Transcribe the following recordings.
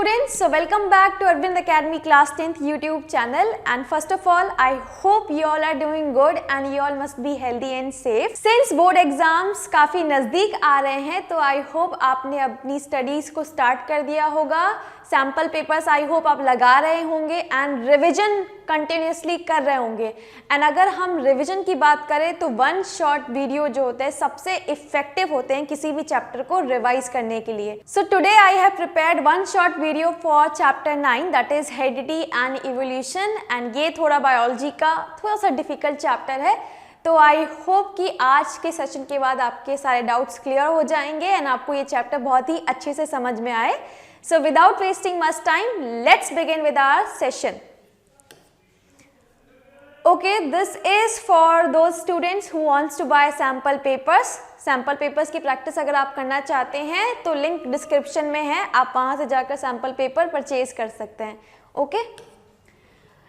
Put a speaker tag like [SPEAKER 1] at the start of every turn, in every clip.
[SPEAKER 1] students, so welcome back to Arvind Academy Class 10th YouTube channel, and first of all I hope you all are doing good and you all must be healthy and safe. Since board exams काफ़ी नज़दीक आ रहे हैं तो I hope आपने अपनी studies को start कर दिया होगा. सैम्पल पेपर्स आई होप आप लगा रहे होंगे एंड रिविजन कंटिन्यूसली कर रहे होंगे. एंड अगर हम रिविजन की बात करें तो वन शॉट वीडियो जो होते हैं सबसे इफेक्टिव होते हैं किसी भी चैप्टर को रिवाइज करने के लिए. So today I have prepared one shot video for chapter 9 that is heredity and evolution. And ये थोड़ा बायोलॉजी का थोड़ा सा डिफिकल्ट चैप्टर है, तो आई होप कि आज के सेशन के बाद आपके सारे डाउट्स क्लियर हो जाएंगे एंड आपको ये चैप्टर बहुत ही अच्छे से समझ में आए. So without wasting much time, let's begin with our session. Okay, this is for those students who wants to buy sample papers. Sample papers की प्रैक्टिस अगर आप करना चाहते हैं तो लिंक डिस्क्रिप्शन में है, आप वहाँ से जाकर सैम्पल पेपर परचेज कर सकते हैं. Okay,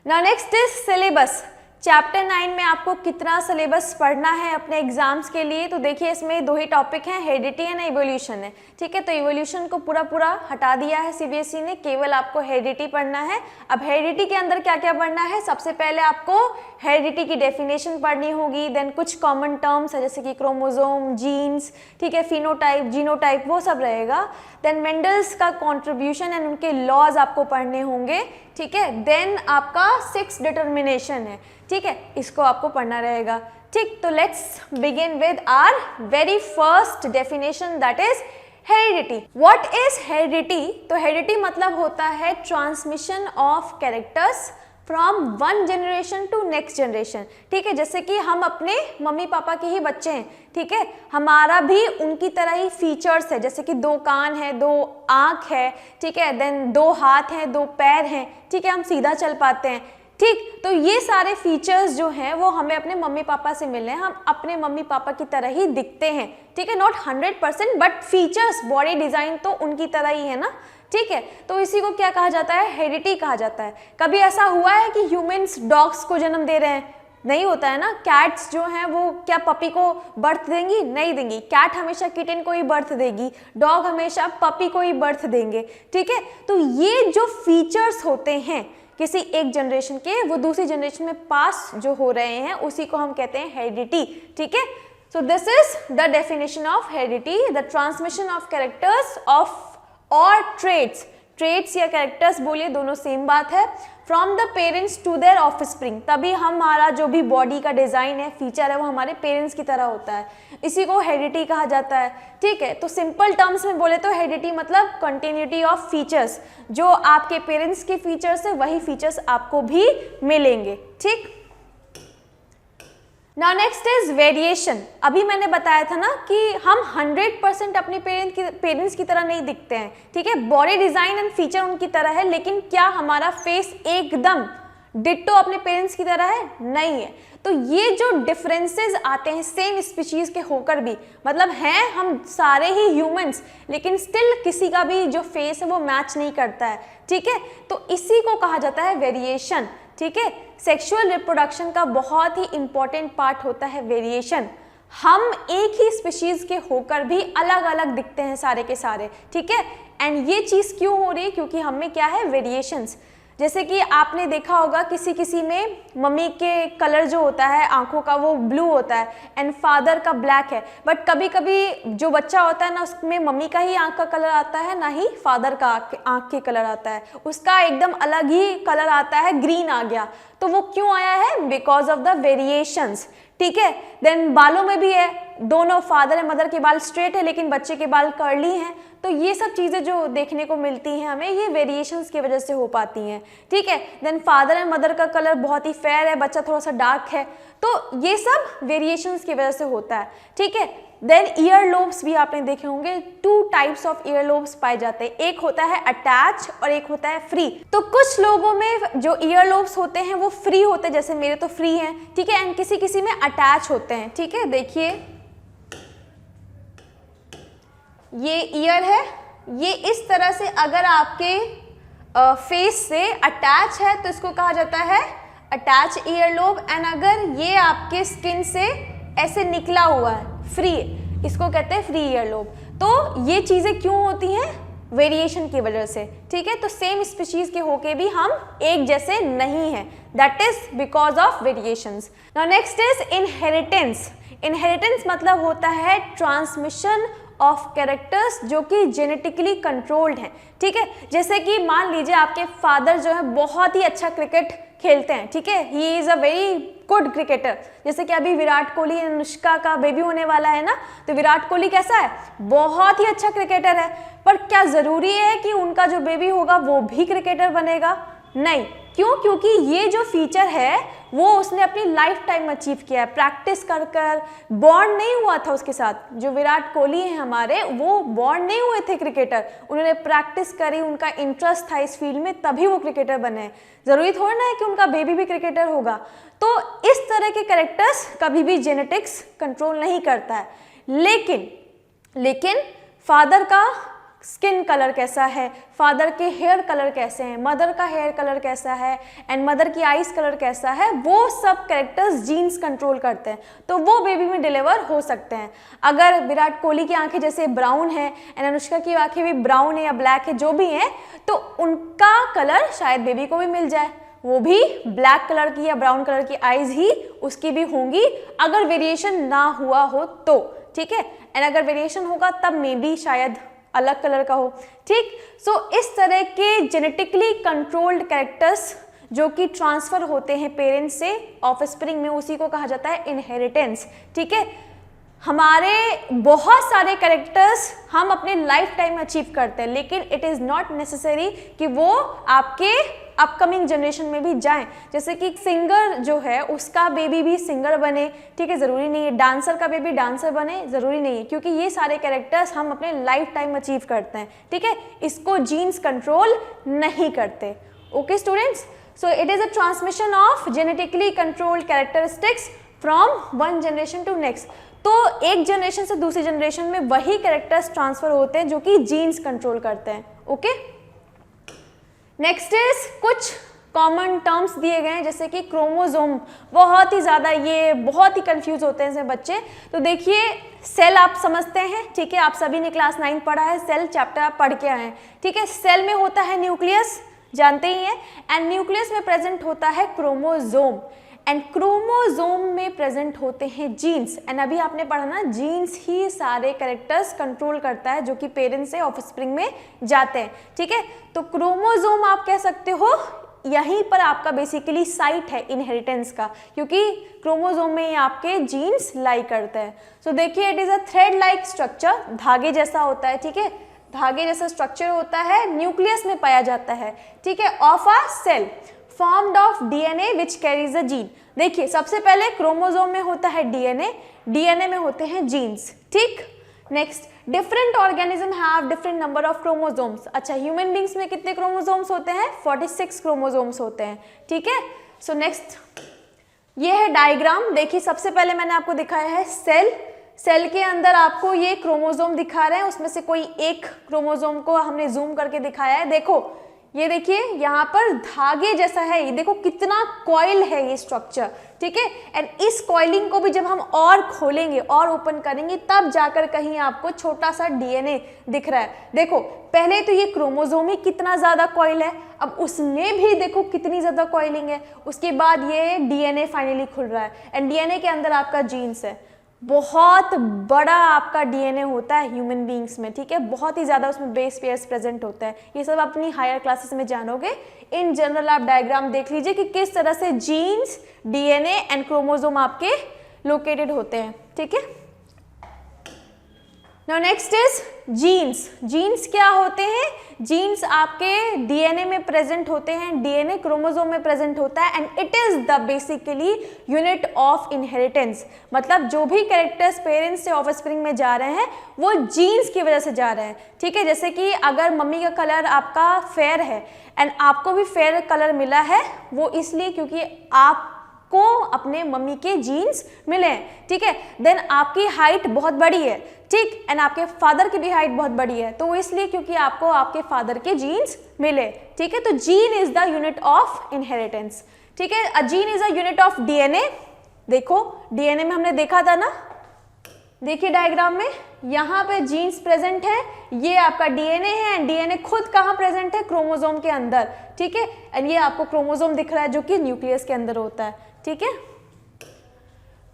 [SPEAKER 1] now next is syllabus. Chapter 9 में आपको कितना सिलेबस पढ़ना है अपने एग्जाम्स के लिए, तो देखिए इसमें दो ही टॉपिक हैं, हेरिडिटी एंड इवोल्यूशन है. ठीक है, तो इवोल्यूशन को पूरा हटा दिया है सीबीएसई ने, केवल आपको हेरिडिटी पढ़ना है. अब हेरिडिटी के अंदर क्या क्या पढ़ना है, सबसे पहले आपको हेरिडिटी की डेफिनेशन पढ़नी होगी, देन कुछ कॉमन टर्म्स है जैसे कि क्रोमोसोम, जीन्स, ठीक है, फिनोटाइप, जीनोटाइप, वो सब रहेगा. देन मेंडल्स का कॉन्ट्रीब्यूशन एंड उनके लॉज आपको पढ़ने होंगे. ठीक है, देन आपका 6 डिटर्मिनेशन है. ठीक है, इसको आपको पढ़ना रहेगा. ठीक, तो let's begin with our very first definition that is heredity. What is heredity? तो हेरिडिटी मतलब होता है transmission of characters from one generation to next generation. ठीक है, जैसे कि हम अपने मम्मी पापा के ही बच्चे हैं. ठीक है, हमारा भी उनकी तरह ही फीचर्स है, जैसे कि 2 कान है, 2 आँख है. ठीक है, देन 2 हाथ हैं, 2 पैर हैं. ठीक है, हम सीधा चल पाते हैं. ठीक, तो ये सारे फीचर्स जो हैं वो हमें अपने मम्मी पापा से मिले हैं, हम अपने मम्मी पापा की तरह ही दिखते हैं. ठीक है, not 100% but features, body design तो उनकी तरह ही है ना. ठीक है, तो इसी को क्या कहा जाता है, हेरिडिटी कहा जाता है. कभी ऐसा हुआ है कि ह्यूमंस डॉग्स को जन्म दे रहे हैं? नहीं होता है ना. कैट्स जो हैं वो क्या पपी को बर्थ देंगी? नहीं देंगी. कैट हमेशा किटन को ही बर्थ देगी, डॉग हमेशा पपी को ही बर्थ देंगे. ठीक है, तो ये जो फीचर्स होते हैं किसी एक जनरेशन के, वो दूसरी जनरेशन में पास जो हो रहे हैं उसी को हम कहते हैं हेरिडिटी. ठीक है, so this is the definition of heredity, the transmission of characters of और ट्रेड्स या कैरेक्टर्स बोलिए, दोनों सेम बात है, from the parents to their offspring. तभी हमारा जो भी बॉडी का डिज़ाइन है, फीचर है, वो हमारे पेरेंट्स की तरह होता है. इसी को हेरिडिटी कहा जाता है. ठीक है, तो सिंपल टर्म्स में बोले तो हेरिडिटी मतलब कंटिन्यूटी ऑफ फीचर्स. जो आपके पेरेंट्स के फीचर्स है वही फीचर्स आपको भी मिलेंगे. ठीक, नाउ नेक्स्ट इज वेरिएशन. अभी मैंने बताया था ना कि हम 100% अपने पेरेंट्स की तरह नहीं दिखते हैं. ठीक है, बॉडी डिज़ाइन एंड फीचर उनकी तरह है, लेकिन क्या हमारा फेस एकदम डिट्टो अपने पेरेंट्स की तरह है? नहीं है. तो ये जो डिफरेंसेस आते हैं सेम स्पीशीज के होकर भी, मतलब हैं हम सारे ही ह्यूमंस, लेकिन स्टिल किसी का भी जो फेस है वो मैच नहीं करता है. ठीक है, तो इसी को कहा जाता है वेरिएशन. ठीक है, सेक्सुअल रिप्रोडक्शन का बहुत ही इंपॉर्टेंट पार्ट होता है वेरिएशन. हम एक ही स्पीशीज के होकर भी अलग अलग दिखते हैं सारे के सारे. ठीक है, एंड ये चीज़ क्यों हो रही है? क्योंकि हम में क्या है, वेरिएशंस. जैसे कि आपने देखा होगा किसी में मम्मी के कलर जो होता है आंखों का वो ब्लू होता है एंड फादर का ब्लैक है, बट कभी कभी जो बच्चा होता है ना उसमें मम्मी का ही आंख का कलर आता है, ना ही फादर का आंख के कलर आता है, उसका एकदम अलग ही कलर आता है, ग्रीन आ गया. तो वो क्यों आया है? Because of the variations. ठीक है, देन बालों में भी है, दोनों फादर एंड मदर के बाल स्ट्रेट है लेकिन बच्चे के बाल कर्ली हैं. तो ये सब चीज़ें जो देखने को मिलती हैं हमें, ये वेरिएशंस की वजह से हो पाती हैं. ठीक है, देन फादर एंड मदर का कलर बहुत ही फेयर है, बच्चा थोड़ा सा डार्क है, तो ये सब वेरिएशंस की वजह से होता है. ठीक है, देन ईयर लोब्स भी आपने देखे होंगे. 2 टाइप्स ऑफ ईयर लोब्स पाए जाते हैं, एक होता है अटैच और एक होता है फ्री. तो कुछ लोगों में जो ईयर लोब्स होते हैं वो फ्री होते हैं, जैसे मेरे तो फ्री हैं. ठीक है, एंड किसी में अटैच होते हैं. ठीक है, देखिए ये ईयर है, ये इस तरह से अगर आपके फेस से अटैच है तो इसको कहा जाता है अटैच ईयर लोब. एंड अगर ये आपके स्किन से ऐसे निकला हुआ है, फ्री, इसको कहते हैं फ्री ईयर लोब. तो ये चीज़ें क्यों होती हैं? वेरिएशन की वजह से, ठीक है। तो सेम स्पीशीज के होके भी हम एक जैसे नहीं हैं, that is because of variations. Now next is inheritance. Inheritance मतलब होता है ट्रांसमिशन ऑफ कैरेक्टर्स जो कि जेनेटिकली कंट्रोल्ड हैं, ठीक है। जैसे कि मान लीजिए आपके फादर जो है बहुत ही अच्छा क्रिकेट खेलते हैं, ठीक है, he is a very good cricketer. जैसे कि अभी विराट कोहली, अनुष्का का बेबी होने वाला है ना, तो विराट कोहली कैसा है, बहुत ही अच्छा क्रिकेटर है। पर क्या ज़रूरी है कि उनका जो बेबी होगा वो भी क्रिकेटर बनेगा? नहीं। क्यों? क्योंकि ये जो फीचर है वो उसने अपनी लाइफ टाइम अचीव किया है, प्रैक्टिस कर कर। बॉर्न नहीं हुआ था उसके साथ। जो विराट कोहली हैं हमारे, वो बॉर्न नहीं हुए थे क्रिकेटर, उन्होंने प्रैक्टिस करी, उनका इंटरेस्ट था इस फील्ड में, तभी वो क्रिकेटर बने। ज़रूरी थोड़ा ना है कि उनका बेबी भी क्रिकेटर होगा। तो इस तरह के कैरेक्टर्स कभी भी जेनेटिक्स कंट्रोल नहीं करता है। लेकिन फादर का स्किन कलर कैसा है, फादर के हेयर कलर कैसे हैं, मदर का हेयर कलर कैसा है, एंड मदर की आईज कलर कैसा है, वो सब कैरेक्टर्स जीन्स कंट्रोल करते हैं, तो वो बेबी में डिलीवर हो सकते हैं। अगर विराट कोहली की आंखें जैसे ब्राउन है एंड अनुष्का की आंखें भी ब्राउन है या ब्लैक है, जो भी हैं, तो उनका कलर शायद बेबी को भी मिल जाए, वो भी ब्लैक कलर की या ब्राउन कलर की आईज ही उसकी भी होंगी, अगर वेरिएशन ना हुआ हो तो, ठीक है। एंड अगर वेरिएशन होगा तब मे बी शायद अलग कलर का हो, ठीक। सो इस तरह के जेनेटिकली कंट्रोल्ड कैरेक्टर्स जो कि ट्रांसफर होते हैं पेरेंट्स से ऑफस्प्रिंग में, उसी को कहा जाता है इनहेरिटेंस, ठीक है। हमारे बहुत सारे कैरेक्टर्स हम अपने लाइफ टाइम अचीव करते हैं, लेकिन इट इज़ नॉट नेसेसरी कि वो आपके अपकमिंग जनरेशन में भी जाएं। जैसे कि सिंगर जो है उसका बेबी भी सिंगर बने, ठीक है, ज़रूरी नहीं है। डांसर का बेबी डांसर बने, ज़रूरी नहीं है, क्योंकि ये सारे कैरेक्टर्स हम अपने लाइफ टाइम अचीव करते हैं, ठीक है। इसको जीन्स कंट्रोल नहीं करते। Okay students, so it is a transmission of genetically controlled characteristics from one generation to next. तो एक जनरेशन से दूसरी जनरेशन में वही कैरेक्टर्स ट्रांसफर होते हैं जो कि जीन्स कंट्रोल करते हैं। ओके, नेक्स्ट इज कुछ कॉमन टर्म्स दिए गए हैं, जैसे कि क्रोमोसोम। बहुत ही ज़्यादा ये बहुत ही कंफ्यूज होते हैं इसमें बच्चे। तो देखिए, सेल आप समझते हैं, ठीक है, आप सभी ने क्लास 9 पढ़ा है, सेल चैप्टर आप पढ़ के आए हैं, ठीक है। सेल में होता है न्यूक्लियस, जानते ही हैं, एंड न्यूक्लियस में प्रेजेंट होता है क्रोमोसोम, एंड क्रोमोसोम में प्रेजेंट होते हैं जीन्स। एंड अभी आपने पढ़ा ना, जीन्स ही सारे कैरेक्टर्स कंट्रोल करता है जो कि पेरेंट्स से ऑफस्प्रिंग में जाते हैं, ठीक है। तो क्रोमोसोम आप कह सकते हो, यहीं पर आपका बेसिकली साइट है इनहेरिटेंस का, क्योंकि क्रोमोसोम में ही आपके जीन्स लाई करते हैं। सो देखिए, it is a thread like structure, धागे जैसा होता है, ठीक है, धागे जैसा स्ट्रक्चर होता है, न्यूक्लियस में पाया जाता है, ठीक है, of a cell formed of DNA which carries a gene। देखिए, सबसे पहले क्रोमोसोम में होता है DNA, DNA में होते हैं जीन्स, ठीक। Next, different organism have different number of chromosomes. अच्छा, ह्यूमन बींग्स में कितने क्रोमोसोम्स होते हैं? 46 क्रोमोसोम्स होते हैं, ठीक है। सो नेक्स्ट, ये है डायग्राम। देखिए, सबसे पहले मैंने आपको दिखाया है सेल, सेल के अंदर आपको ये क्रोमोसोम दिखा रहे हैं, उसमें से कोई एक क्रोमोसोम को हमने जूम करके दिखाया है। देखो, ये देखिए, यहाँ पर धागे जैसा है, ये देखो कितना कॉइल है ये स्ट्रक्चर, ठीक है। एंड इस कॉइलिंग को भी जब हम और खोलेंगे और ओपन करेंगे, तब जाकर कहीं आपको छोटा सा डीएनए दिख रहा है। देखो, पहले तो ये क्रोमोसोम ही कितना ज़्यादा कॉइल है, अब उसमें भी देखो कितनी ज़्यादा कॉइलिंग है, उसके बाद ये डीएनए फाइनली खुल रहा है, एंड डीएनए के अंदर आपका जीन्स है। बहुत बड़ा आपका डीएनए होता है ह्यूमन बींग्स में, ठीक है, बहुत ही ज़्यादा उसमें बेस पेयर्स प्रेजेंट होता है। ये सब अपनी हायर क्लासेस में जानोगे। इन जनरल आप डायग्राम देख लीजिए कि किस तरह से जीन्स, डीएनए एंड क्रोमोसोम आपके लोकेटेड होते हैं, ठीक है। Now next is genes. Genes क्या होते हैं? जीन्स आपके डीएनए में प्रेजेंट होते हैं, डीएनए क्रोमोसोम में प्रेजेंट होता है, and it is the basically unit of inheritance. मतलब जो भी कैरेक्टर्स पेरेंट्स से ऑफस्प्रिंग में जा रहे हैं वो जीन्स की वजह से जा रहे हैं, ठीक है। जैसे कि अगर मम्मी का कलर आपका फेयर है एंड आपको भी फेयर कलर मिला है, वो इसलिए क्योंकि आप को अपने मम्मी के जीन्स मिले हैं, ठीक है। देन आपकी हाइट बहुत बड़ी है, ठीक, एंड आपके फादर की भी हाइट बहुत बड़ी है, तो वो इसलिए क्योंकि आपको आपके फादर के जीन्स मिले, ठीक है। तो gene is the unit of inheritance, ठीक है। A gene is a unit of DNA. देखो, डीएनए में हमने देखा था ना, देखिए डायग्राम में यहाँ पे जीन्स प्रेजेंट है, ये आपका डीएनए है एंड डीएनए खुद कहाँ प्रेजेंट है, क्रोमोसोम के अंदर, ठीक है। एंड ये आपको क्रोमोसोम दिख रहा है जो कि न्यूक्लियस के अंदर होता है, ठीक है।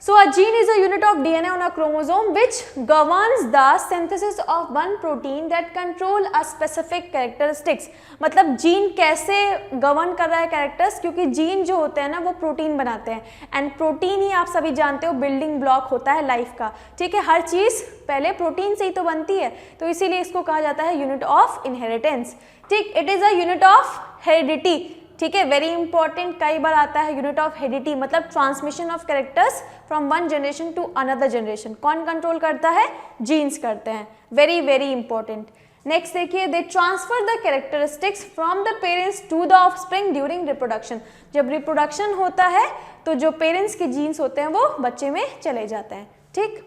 [SPEAKER 1] So a gene is a unit of DNA on a chromosome which governs the synthesis of one protein that control a specific characteristics। मतलब जीन कैसे गवर्न कर रहा है कैरेक्टर्स, क्योंकि जीन जो होते हैं ना वो प्रोटीन बनाते हैं एंड प्रोटीन ही आप सभी जानते हो बिल्डिंग ब्लॉक होता है लाइफ का, ठीक है। हर चीज़ पहले प्रोटीन से ही तो बनती है, तो इसीलिए इसको कहा जाता है यूनिट ऑफ इनहेरिटेंस, ठीक। It is a unit of heredity, ठीक है, वेरी इंपॉर्टेंट, कई बार आता है यूनिट ऑफ हेरिडिटी, मतलब transmission of characters from one generation to another generation. कौन कंट्रोल करता है, जीन्स करते हैं, वेरी वेरी इंपॉर्टेंट। नेक्स्ट देखिए, they transfer the characteristics from the parents to the offspring during reproduction. जब रिप्रोडक्शन होता है तो जो पेरेंट्स के जीन्स होते हैं वो बच्चे में चले जाते हैं, ठीक।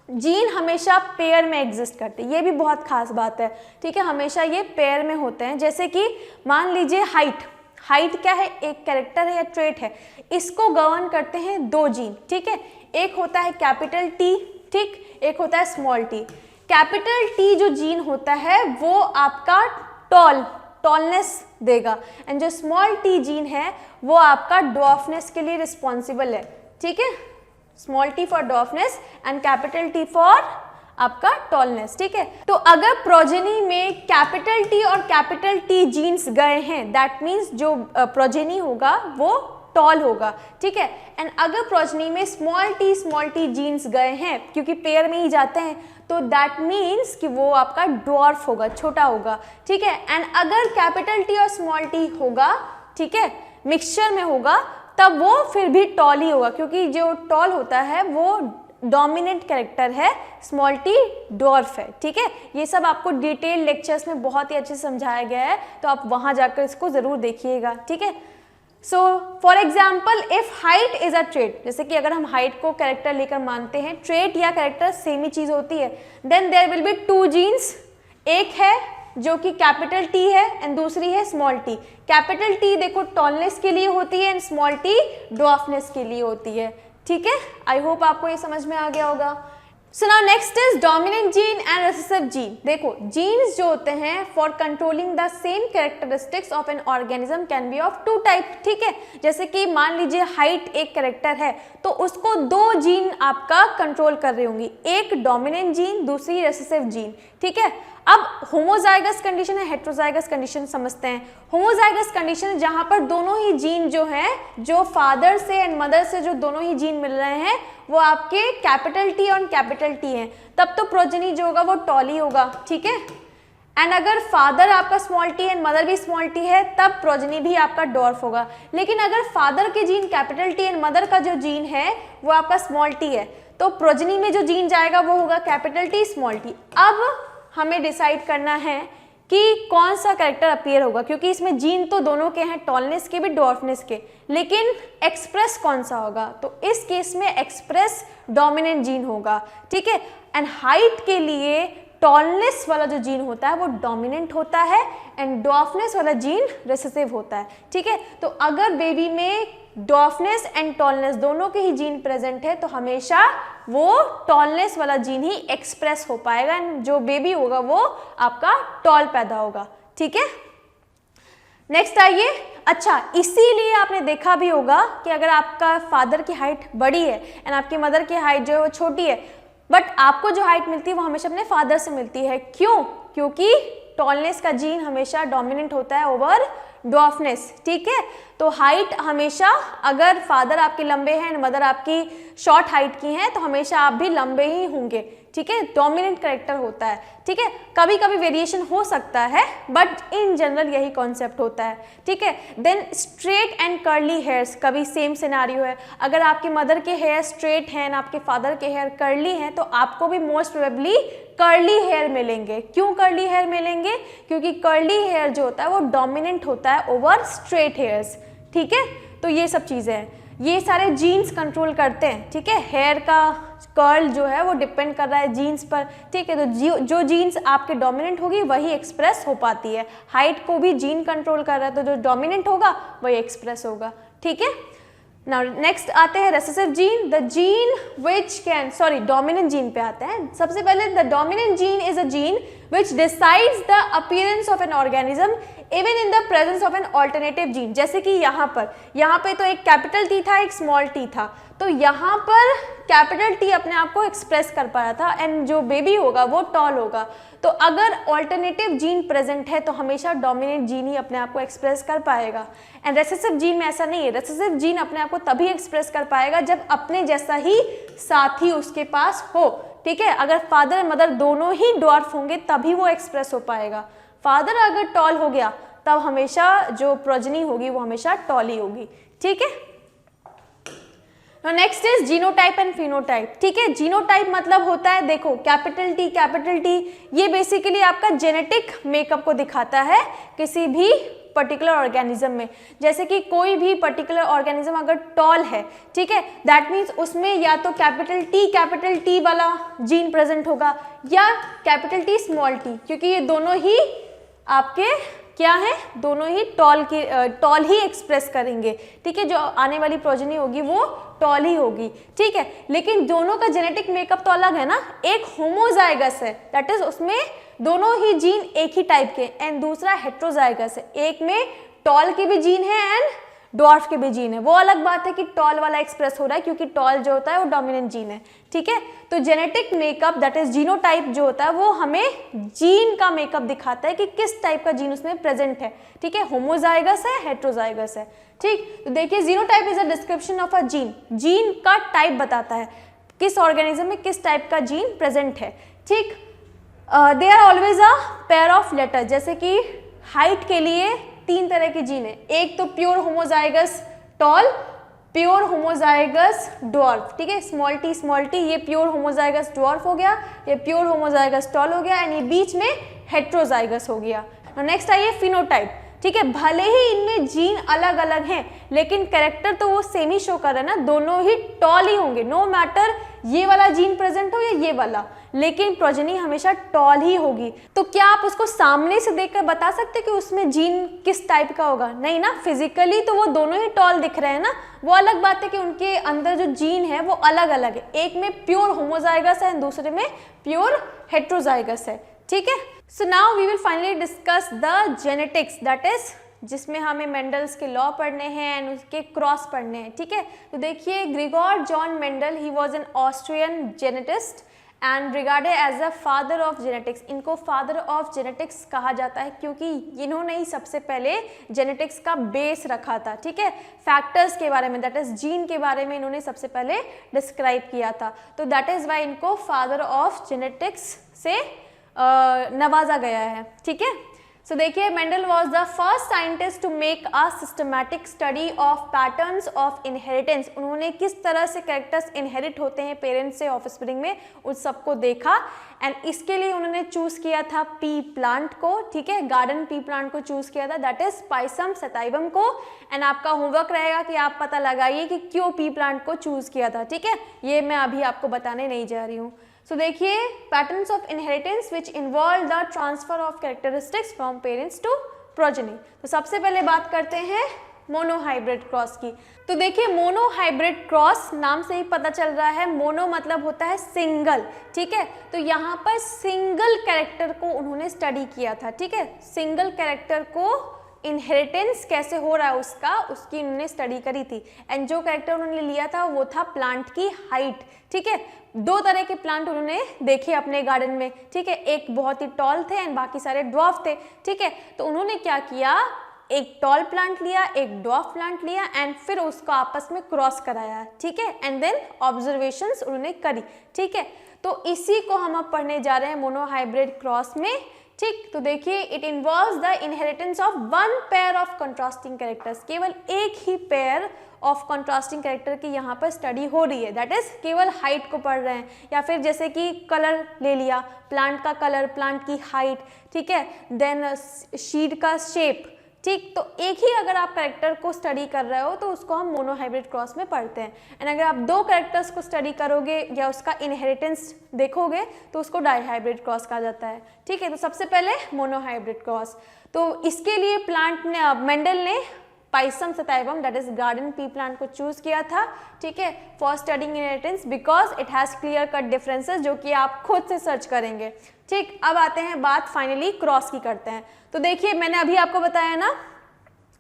[SPEAKER 1] जीन हमेशा पेयर में एग्जिस्ट करते हैं, ये भी बहुत खास बात है, ठीक है, हमेशा ये पेयर में होते हैं। जैसे कि मान लीजिए हाइट क्या है, एक कैरेक्टर है या ट्रेट है, इसको गवर्न करते हैं दो जीन, ठीक है। एक होता है कैपिटल टी, ठीक, एक होता है स्मॉल टी। कैपिटल टी जो जीन होता है वो आपका टॉलनेस देगा एंड जो स्मॉल टी जीन है वो आपका ड्वार्फनेस के लिए रिस्पॉन्सिबल है, ठीक है। Small T for dwarfness and capital T for आपका टॉलनेस, ठीक है। तो अगर प्रोजेनी में कैपिटल टी और कैपिटल टी जीन्स गए हैं, दैट मीन्स जो प्रोजेनी होगा वो टॉल होगा, ठीक है। एंड अगर प्रोजेनी में स्मॉल टी जीन्स गए हैं, क्योंकि पेयर में ही जाते हैं, तो दैट मीन्स कि वो आपका ड्वार्फ होगा, छोटा होगा, ठीक है। एंड अगर कैपिटल टी और स्मॉल टी होगा, ठीक है, मिक्सचर में होगा, तब वो फिर भी टॉल ही होगा, क्योंकि जो टॉल होता है वो डोमिनेंट कैरेक्टर है, स्मॉल टी ड्वार्फ है, ठीक है। ये सब आपको डिटेल लेक्चर्स में बहुत ही अच्छे से समझाया गया है, तो आप वहाँ जाकर इसको ज़रूर देखिएगा, ठीक है। So for example if height is a trait, जैसे कि अगर हम हाइट को कैरेक्टर लेकर मानते हैं, ट्रेट या कैरेक्टर सेम ही चीज़ होती है, then there will be two genes, एक है जो कि कैपिटल टी है एंड दूसरी है स्मॉल टी। कैपिटल टी देखो टॉलनेस के लिए होती है एंड स्मॉल टी ड्वार्फनेस के लिए होती है, ठीक है। आई होप आपको ये समझ में आ गया होगा। So now next is dominant gene and recessive gene. देखो जीन्स जो होते हैं for controlling the same characteristics of an organism can be of two type, ठीक है। जैसे कि मान लीजिए हाइट एक कैरेक्टर है, तो उसको दो जीन आपका कंट्रोल कर रही होंगी, एक डोमिनेंट जीन, दूसरी रिसेसिव जीन, ठीक है। अब होमोजाइगस कंडीशन है, हेट्रोजाइगस कंडीशन समझते हैं। होमोजाइगस कंडीशन जहां पर दोनों ही जीन जो हैं, जो फादर से एंड मदर से जो दोनों ही जीन मिल रहे हैं वो आपके कैपिटल टी और कैपिटल टी हैं, तब तो प्रोजेनी जो होगा वो टॉल ही होगा, ठीक है। एंड अगर फादर आपका स्मॉल टी एंड मदर भी स्मॉल टी है, तब प्रोजेनी भी आपका डॉर्फ होगा। लेकिन अगर फादर के gene capital T and mother का जो जीन है वो आपका स्मॉल टी है, तो प्रोजेनी में जो जीन जाएगा वो होगा कैपिटल टी स्मॉल टी। अब हमें डिसाइड करना है कि कौन सा कैरेक्टर अपीयर होगा, क्योंकि इसमें जीन तो दोनों के हैं, टॉलनेस के भी डॉर्फनेस के, लेकिन एक्सप्रेस कौन सा होगा, तो इस केस में एक्सप्रेस डोमिनेंट जीन होगा, ठीक है। एंड हाइट के लिए टॉलनेस वाला जो जीन होता है वो डोमिनेंट होता है एंड डॉर्फनेस वाला जीन रिसेसिव होता है, ठीक है। तो अगर बेबी में डॉर्फनेस एंड टॉलनेस दोनों के ही जीन प्रेजेंट है, तो हमेशा वो टॉलनेस वाला जीन ही एक्सप्रेस हो पाएगा एंड जो बेबी होगा वो आपका टॉल पैदा होगा, ठीक है। नेक्स्ट आइए, अच्छा इसीलिए आपने देखा भी होगा कि अगर आपका फादर की हाइट बड़ी है एंड आपकी मदर की हाइट जो है वो छोटी है, बट आपको जो हाइट मिलती है वो हमेशा अपने फादर से मिलती है, क्यों? क्योंकि टॉलनेस का जीन हमेशा डोमिनेंट होता है ओवर डॉर्फनेस, ठीक है। तो हाइट हमेशा, अगर फादर आपके लंबे हैं मदर आपकी शॉर्ट हाइट की हैं, तो हमेशा आप भी लंबे ही होंगे, ठीक है। डोमिनेंट कैरेक्टर होता है, ठीक है। कभी कभी वेरिएशन हो सकता है बट इन जनरल यही कॉन्सेप्ट होता है, ठीक है। Then straight and curly hairs, कभी सेम सिनेरियो है, अगर आपकी मदर के हेयर स्ट्रेट हैं आपके फादर के हेयर कर्ली हैं, तो आपको भी मोस्ट प्रोबेबली कर्ली हेयर मिलेंगे। क्यों कर्ली हेयर मिलेंगे? क्योंकि कर्ली हेयर जो होता है वो डोमिनेंट होता है ओवर स्ट्रेट हेयर्स, ठीक है। तो ये सब चीज़ें हैं, ये सारे जीन्स कंट्रोल करते हैं, ठीक है। हेयर का कर्ल जो है वो डिपेंड कर रहा है जीन्स पर, ठीक है। तो जो जीन्स आपके डोमिनेंट होगी वही एक्सप्रेस हो पाती है। हाइट को भी जीन कंट्रोल कर रहा है, तो जो डोमिनेंट होगा वही एक्सप्रेस होगा, ठीक है। नाउ नेक्स्ट आते हैं recessive gene, the gene which can, sorry dominant gene पे आते हैं। सबसे पहले the dominant gene is a gene which decides the appearance of an organism even in the presence of an alternative gene. जैसे कि यहाँ पे तो एक कैपिटल टी था, एक स्मॉल टी था, तो यहाँ पर कैपिटल टी अपने आप को एक्सप्रेस कर पा रहा था एंड जो बेबी होगा वो टॉल होगा। तो अगर ऑल्टरनेटिव जीन प्रेजेंट है तो हमेशा डोमिनेंट जीन ही अपने आप को एक्सप्रेस कर पाएगा। एंड रेसेसिव जीन में ऐसा नहीं है, रेसेसिव जीन अपने आप को तभी एक्सप्रेस कर पाएगा जब अपने जैसा ही साथी उसके पास हो, ठीक है। अगर फादर मदर दोनों ही ड्वार्फ होंगे तभी वो एक्सप्रेस हो पाएगा। फादर अगर टॉल हो गया तब हमेशा जो प्रोजनी होगी वो हमेशा टॉल ही होगी, ठीक है। Next is genotype and phenotype, ठीक है। जीनोटाइप मतलब होता है, देखो कैपिटल टी ये बेसिकली आपका जेनेटिक मेकअप को दिखाता है किसी भी पर्टिकुलर ऑर्गेनिज्म में। जैसे कि कोई भी पर्टिकुलर ऑर्गेनिज्म अगर टॉल है, ठीक है, दैट मीन्स उसमें या तो कैपिटल टी वाला जीन प्रेजेंट होगा या कैपिटल टी स्मॉल टी, क्योंकि ये दोनों ही आपके क्या है, दोनों ही टॉल ही एक्सप्रेस करेंगे, ठीक है। जो आने वाली प्रोजेनी होगी वो टॉल ही होगी, ठीक है। लेकिन दोनों का जेनेटिक मेकअप तो अलग है ना, एक होमोजाइगस है, दैट इज उसमें दोनों ही जीन एक ही टाइप के, एंड दूसरा हेट्रोजाइगस है, एक में टॉल के भी जीन है एंड ड्वार्फ के भी जीन है। वो अलग बात है कि टॉल वाला एक्सप्रेस हो रहा है क्योंकि टॉल जो होता है वो डोमिनेंट जीन है, ठीक है। तो genetic makeup that is genotype जो होता है वो हमें जीन का मेकअप दिखाता है कि किस टाइप का जीन उसमें प्रेजेंट है, ठीक है। होमोजाइगस है, हेट्रोजाइगस है, ठीक। तो देखिए genotype is a description of a gene, gene का टाइप बताता है किस ऑर्गेनिज्म में किस टाइप का जीन प्रेजेंट है, ठीक। They are always a pair of letter, जैसे कि हाइट के लिए 3 तरह के जीन है, एक तो pure homozygous tall, pure homozygous dwarf, ठीक है। स्मॉल टी ये प्योर होमोजाइगस ड्वार्फ हो गया, ये प्योर होमोजाइगस टॉल हो गया, एंड ये बीच में हेट्रोजाइगस हो गया। नेक्स्ट आइए फिनोटाइप, ठीक है। भले ही इनमें जीन अलग अलग हैं लेकिन कैरेक्टर तो वो सेम ही शो कर रहा है ना, दोनों ही टॉल ही होंगे, नो मैटर ये वाला जीन प्रेजेंट हो या ये वाला, लेकिन प्रोजेनी हमेशा टॉल ही होगी। तो क्या आप उसको सामने से देखकर बता सकते कि उसमें जीन किस टाइप का होगा? नहीं ना, फिजिकली तो वो दोनों ही टॉल दिख रहे हैं ना। वो अलग बात है कि उनके अंदर जो जीन है वो अलग अलग है, एक में प्योर होमोजाइगस है दूसरे में प्योर हेट्रोजाइगस है, ठीक है। So now we will finally discuss the genetics, that is जिसमें हमें मेंडल्स के लॉ पढ़ने हैं एंड उसके क्रॉस पढ़ने हैं, ठीक है। तो देखिए Gregor John Mendel, he was an Austrian geneticist and regarded as a father of genetics. इनको फादर ऑफ जेनेटिक्स कहा जाता है क्योंकि इन्होंने ही सबसे पहले जेनेटिक्स का बेस रखा था, ठीक है। फैक्टर्स के बारे में, दैट इज जीन के बारे में इन्होंने सबसे पहले डिस्क्राइब किया था, तो दैट इज वाई इनको फादर ऑफ जेनेटिक्स से नवाजा गया है, ठीक है। सो देखिए Mendel was the first scientist to make a systematic study of patterns of inheritance. उन्होंने किस तरह से कैरेक्टर्स इनहेरिट होते हैं पेरेंट्स से ऑफस्प्रिंग में, उस सबको देखा एंड इसके लिए उन्होंने चूज किया था पी प्लांट को, ठीक है, गार्डन पी प्लांट को चूज किया था, दैट इज पाइसम सटाइवम को। एंड आपका होमवर्क रहेगा कि आप पता लगाइए कि क्यों पी प्लांट को चूज किया था, ठीक है। ये मैं अभी आपको बताने नहीं जा रही हूँ। सो देखिए patterns of inheritance which involve the transfer of characteristics from parents to progeny. तो सबसे पहले बात करते हैं मोनोहाइब्रिड क्रॉस की। तो देखिए मोनोहाइब्रिड क्रॉस नाम से ही पता चल रहा है, मोनो मतलब होता है सिंगल, ठीक है। तो यहाँ पर सिंगल कैरेक्टर को उन्होंने स्टडी किया था, ठीक है। सिंगल कैरेक्टर को इनहेरिटेंस कैसे हो रहा है उसकी उन्होंने स्टडी करी थी एंड जो कैरेक्टर उन्होंने लिया था वो था प्लांट की हाइट, ठीक है। 2 तरह के प्लांट उन्होंने देखे अपने गार्डन में, ठीक है। एक बहुत ही टॉल थे एंड बाकी सारे ड्वार्फ थे, ठीक है। तो उन्होंने क्या किया, एक टॉल प्लांट लिया, एक ड्वार्फ प्लांट लिया एंड फिर उसको आपस में क्रॉस कराया, ठीक है। एंड देन ऑब्जर्वेशंस उन्होंने करी, ठीक है। तो इसी को हम अब पढ़ने जा रहे हैं मोनोहाइब्रिड क्रॉस में, ठीक। तो देखिए it involves the inheritance of 1 pair of contrasting characters. केवल एक ही पेयर ऑफ कंट्रास्टिंग कैरेक्टर की यहाँ पर स्टडी हो रही है, दैट इज केवल हाइट को पढ़ रहे हैं, या फिर जैसे कि कलर ले लिया, प्लांट का कलर, प्लांट की हाइट, ठीक है, देन शीड का शेप, ठीक। तो एक ही अगर आप कैरेक्टर को स्टडी कर रहे हो तो उसको हम मोनोहाइब्रिड क्रॉस में पढ़ते हैं। एंड अगर आप 2 कैरेक्टर्स को स्टडी करोगे या उसका इनहेरिटेंस देखोगे तो उसको डाईहाइब्रिड क्रॉस कहा जाता है, ठीक है। तो सबसे पहले मोनोहाइब्रिड क्रॉस, तो इसके लिए मेंडल ने pisum sativum that is garden pea plant को चूज किया था, ठीक है, for studying inheritance because it has clear cut differences, जो कि आप खुद से सर्च करेंगे। ठीक, अब आते हैं बात फाइनली क्रॉस की करते हैं। तो देखिए मैंने अभी आपको बताया ना,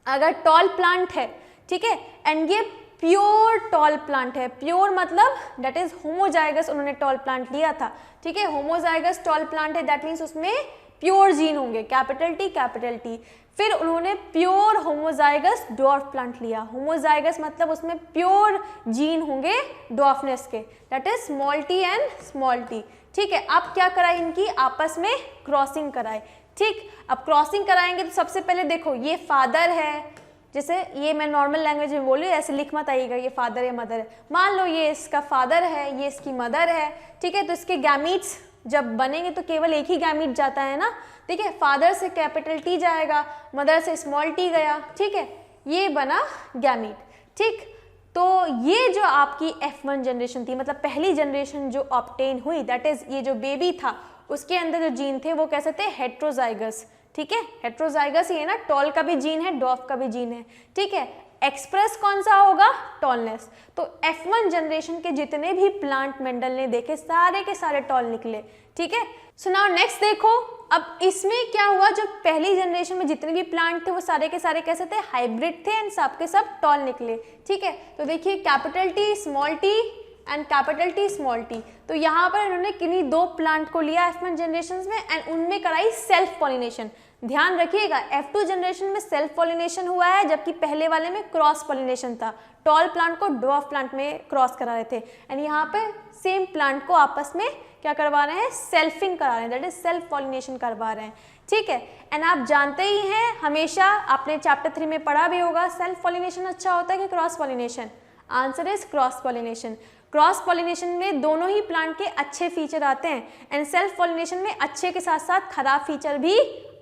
[SPEAKER 1] अगर टॉल प्लांट है, ठीक है, एंड ये प्योर टॉल प्लांट है, प्योर मतलब दैट इज होमोजाइगस, उन्होंने टॉल प्लांट लिया था, ठीक है, होमोजाइगस टॉल प्लांट है, दैट मीन्स उसमें प्योर जीन होंगे, कैपिटल टी। फिर उन्होंने प्योर होमोजाइगस डॉर्फ प्लांट लिया, होमोजाइगस मतलब उसमें प्योर जीन होंगे डॉर्फनेस के, that is small T and small T, ठीक है। अब क्या कराए, इनकी आपस में क्रॉसिंग कराए, ठीक। अब क्रॉसिंग कराएंगे तो सबसे पहले देखो ये फादर है, जैसे ये मैं नॉर्मल लैंग्वेज में बोल रही हूँ, ऐसे लिख मत आइएगा ये फादर या मदर है। मान लो ये इसका फादर है, ये इसकी मदर है, ठीक है, तो इसके गैमीट्स जब बनेंगे तो केवल एक ही गैमीट जाता है ना, ठीक है, फादर से कैपिटल टी जाएगा, मदर से स्मॉल टी गया, ठीक है, ये बना गैमीट, ठीक। तो ये जो आपकी F1 जनरेशन थी, मतलब पहली जनरेशन जो ऑब्टेन हुई, दैट इज ये जो बेबी था उसके अंदर जो जीन थे वो कैसे थे, हेट्रोजाइगस, ठीक है, हेट्रोजाइगस ही है ना, टॉल का भी जीन है, डॉर्फ का भी जीन है, ठीक है। एक्सप्रेस कौन सा होगा, टॉलनेस। तो F1 जनरेशन के जितने भी प्लांट मेंडल ने देखे सारे के सारे टॉल निकले, ठीक है। सो नाउ नेक्स्ट देखो, अब इसमें क्या हुआ, जो पहली जनरेशन में जितने भी प्लांट थे वो सारे के सारे कैसे थे, हाइब्रिड थे, एंड सब के सब टॉल निकले, ठीक है। तो देखिए capital T small T and capital T small T, तो यहाँ पर इन्होंने किन्हीं दो प्लांट को लिया F1 जनरेशन में एंड उनमें कराई सेल्फ पॉलिनेशन। ध्यान रखिएगा F2 जनरेशन में सेल्फ पॉलिनेशन हुआ है, जबकि पहले वाले में क्रॉस पॉलिनेशन था, टॉल प्लांट को डॉर्फ प्लांट में क्रॉस करा रहे थे, एंड यहाँ पे सेम प्लांट को आपस में क्या करवा रहे हैं, सेल्फिंग करा रहे हैं, दैट इज सेल्फ पॉलिनेशन करवा रहे हैं, ठीक है। एंड आप जानते ही हैं, हमेशा आपने चैप्टर 3 में पढ़ा भी होगा, सेल्फ पॉलिनेशन अच्छा होता है कि cross pollination, answer is cross pollination. Cross pollination में दोनों ही प्लांट के अच्छे फीचर आते हैं, एंड सेल्फ पॉलिनेशन में अच्छे के साथ साथ खराब फीचर भी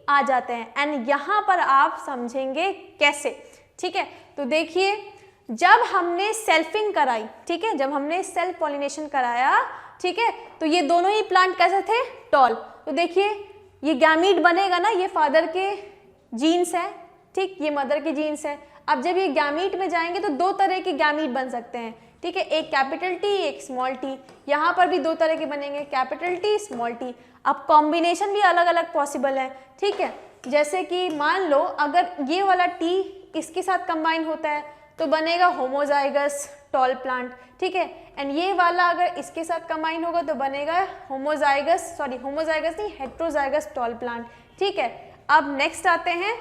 [SPEAKER 1] आ जाते हैं, एंड यहाँ पर आप समझेंगे कैसे, ठीक है। तो देखिए जब हमने सेल्फिंग कराई, ठीक है, जब हमने सेल्फ पॉलिनेशन कराया, ठीक है, तो ये दोनों ही प्लांट कैसे थे, टॉल। तो देखिए ये गैमीट बनेगा ना, ये फादर के जीन्स है, ठीक, ये मदर के जीन्स है। अब जब ये गैमीट में जाएंगे तो दो तरह के गैमीट बन सकते हैं, ठीक है, एक कैपिटल टी एक स्मॉल टी, यहाँ पर भी दो तरह के बनेंगे, कैपिटल टी स्मॉल टी। अब कॉम्बिनेशन भी अलग अलग पॉसिबल है, ठीक है, जैसे कि मान लो अगर ये वाला टी इसके साथ कंबाइन होता है तो बनेगा होमोजाइगस टॉल प्लांट, ठीक है, एंड ये वाला अगर इसके साथ कंबाइन होगा तो बनेगा होमोजाइगस नहीं हेट्रोजाइगस टॉल प्लांट, ठीक है। अब नेक्स्ट आते हैं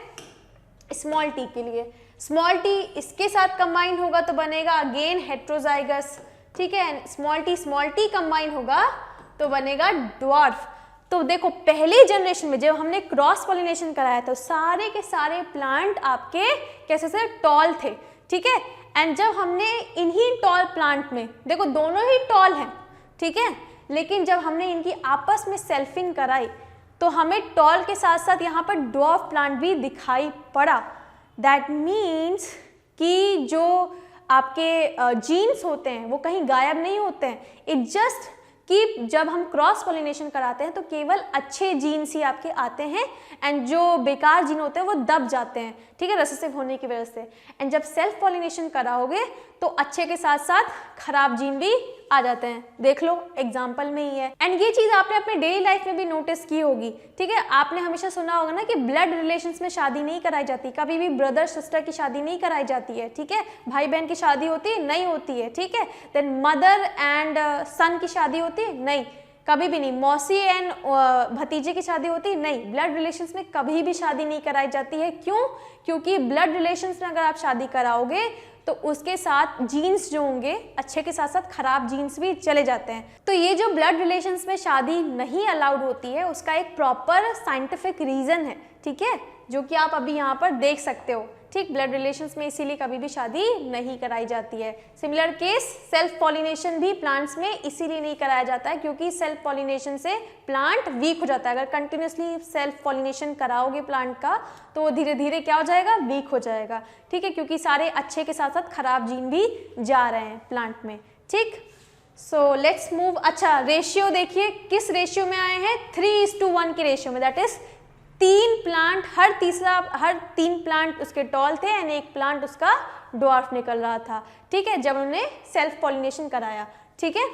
[SPEAKER 1] स्मॉल टी के लिए, स्मॉल टी इसके साथ कंबाइन होगा तो बनेगा अगेन हेट्रोजाइगस, ठीक है, स्मॉल टी कंबाइन होगा तो बनेगा ड्वार्फ। तो देखो पहले जनरेशन में जब हमने क्रॉस पॉलिनेशन कराया तो सारे के सारे प्लांट आपके कैसे से टॉल थे, ठीक है, एंड जब हमने इन्हीं टॉल प्लांट में देखो दोनों ही टॉल हैं, ठीक है, लेकिन जब हमने इनकी आपस में सेल्फिंग कराई तो हमें टॉल के साथ साथ यहाँ पर ड्वार्फ प्लांट भी दिखाई पड़ा। दैट मीन्स कि जो आपके जीन्स होते हैं वो कहीं गायब नहीं होते हैं, इट जस्ट कि जब हम क्रॉस पॉलिनेशन कराते हैं तो केवल अच्छे जीन्स ही आपके आते हैं एंड जो बेकार जीन होते हैं वो दब जाते हैं, ठीक है, रिसेसिव होने की वजह से। एंड जब सेल्फ पॉलिनेशन कराओगे तो अच्छे के साथ साथ खराब जीन भी आ जाते हैं, देख लो एग्जाम्पल में ही है। एंड ये चीज़ आपने अपने डेली लाइफ में भी नोटिस की होगी, ठीक है, आपने हमेशा सुना होगा ना कि ब्लड रिलेशंस में शादी नहीं कराई जाती, कभी भी ब्रदर सिस्टर की शादी नहीं कराई जाती है, ठीक है, भाई बहन की शादी होती है नहीं होती है, ठीक है, देन मदर एंड सन की शादी होती है नहीं, कभी भी नहीं, मौसी एंड भतीजे की शादी होती है नहीं, ब्लड रिलेशंस में कभी भी शादी नहीं कराई जाती है। क्यों? क्योंकि ब्लड रिलेशंस में अगर आप शादी कराओगे तो उसके साथ जीन्स जो होंगे अच्छे के साथ साथ खराब जीन्स भी चले जाते हैं। तो ये जो ब्लड रिलेशंस में शादी नहीं अलाउड होती है उसका एक प्रॉपर साइंटिफिक रीजन है, ठीक है, जो कि आप अभी यहाँ पर देख सकते हो, ठीक, ब्लड रिलेशंस में इसीलिए कभी भी शादी नहीं कराई जाती है। सिमिलर केस सेल्फ पॉलिनेशन भी प्लांट्स में इसीलिए नहीं कराया जाता है क्योंकि सेल्फ पॉलिनेशन से प्लांट वीक हो जाता है। अगर कंटिन्यूसली सेल्फ पॉलिनेशन कराओगे प्लांट का तो वो धीरे धीरे क्या हो जाएगा, वीक हो जाएगा, ठीक है, क्योंकि सारे अच्छे के साथ साथ खराब जीन भी जा रहे हैं प्लांट में, ठीक। So let's move. अच्छा रेशियो देखिए किस रेशियो में आए हैं, 3:1 के रेशियो में, that is 3 plant, her 3 plant उसके टॉल थे एंड 1 प्लांट उसका ड्वार्फ निकल रहा था, ठीक है, जब उन्होंने सेल्फ पॉलिनेशन कराया, ठीक है।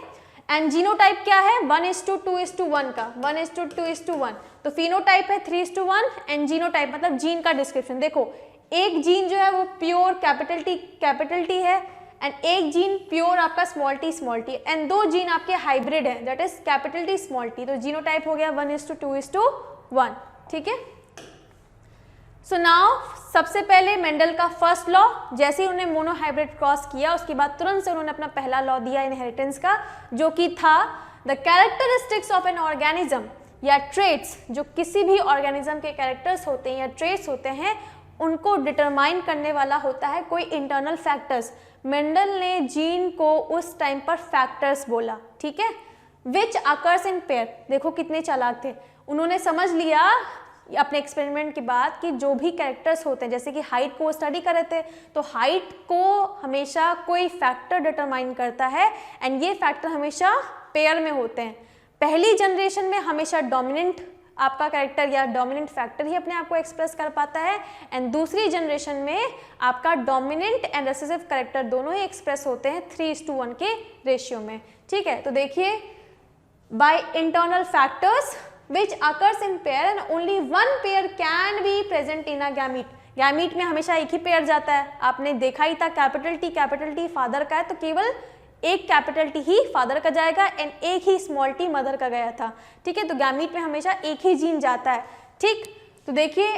[SPEAKER 1] एंड जीनोटाइप क्या है, 1:2:1 का, 1:2:1। तो फिनोटाइप है 3:1 एंड जीनोटाइप मतलब जीन का डिस्क्रिप्शन। देखो एक जीन जो है वो प्योर कैपिटल टी है एंड एक जीन प्योर आपका स्मॉल टी एंड 2 जीन आपके हाइब्रिड है, that is capital T small T. तो जीनोटाइप हो गया 1:2:1, ठीक है। सो नाउ सबसे पहले मेंडल का फर्स्ट लॉ, जैसे ही उन्होंने मोनोहाइब्रिड क्रॉस किया उसके बाद तुरंत से उन्होंने अपना पहला लॉ दिया इनहेरिटेंस का, जो कि था the characteristics of an organism या ट्रेट्स, जो किसी भी ऑर्गेनिज्म के कैरेक्टर्स होते हैं या ट्रेट्स होते हैं उनको डिटरमाइन करने वाला होता है कोई इंटरनल फैक्टर्स। मेंडल ने जीन को उस टाइम पर फैक्टर्स बोला, ठीक है, विच अकर्स इन पेयर। देखो कितने चालाक थे, उन्होंने समझ लिया अपने एक्सपेरिमेंट के बाद कि जो भी कैरेक्टर्स होते हैं, जैसे कि हाइट को स्टडी कर रहे थे, तो हाइट को हमेशा कोई फैक्टर डिटरमाइन करता है एंड ये फैक्टर हमेशा पेयर में होते हैं। पहली जनरेशन में हमेशा डोमिनेंट आपका कैरेक्टर या डोमिनेंट फैक्टर ही अपने आप को एक्सप्रेस कर पाता है एंड दूसरी जनरेशन में आपका डोमिनेंट एंड रिसेसिव कैरेक्टर दोनों ही एक्सप्रेस होते हैं 3:1 के रेशियो में, ठीक है। तो देखिए by internal factors which occurs in pair and only one pair can be present in a gamete। Gamete में हमेशा एक ही पेयर जाता है, आपने देखा ही था कैपिटल टी फादर का है तो केवल एक कैपिटल टी ही फादर का जाएगा एंड एक ही स्मॉल टी मदर का गया था, ठीक है। तो गैमीट में हमेशा एक ही जीन जाता है, ठीक। तो देखिए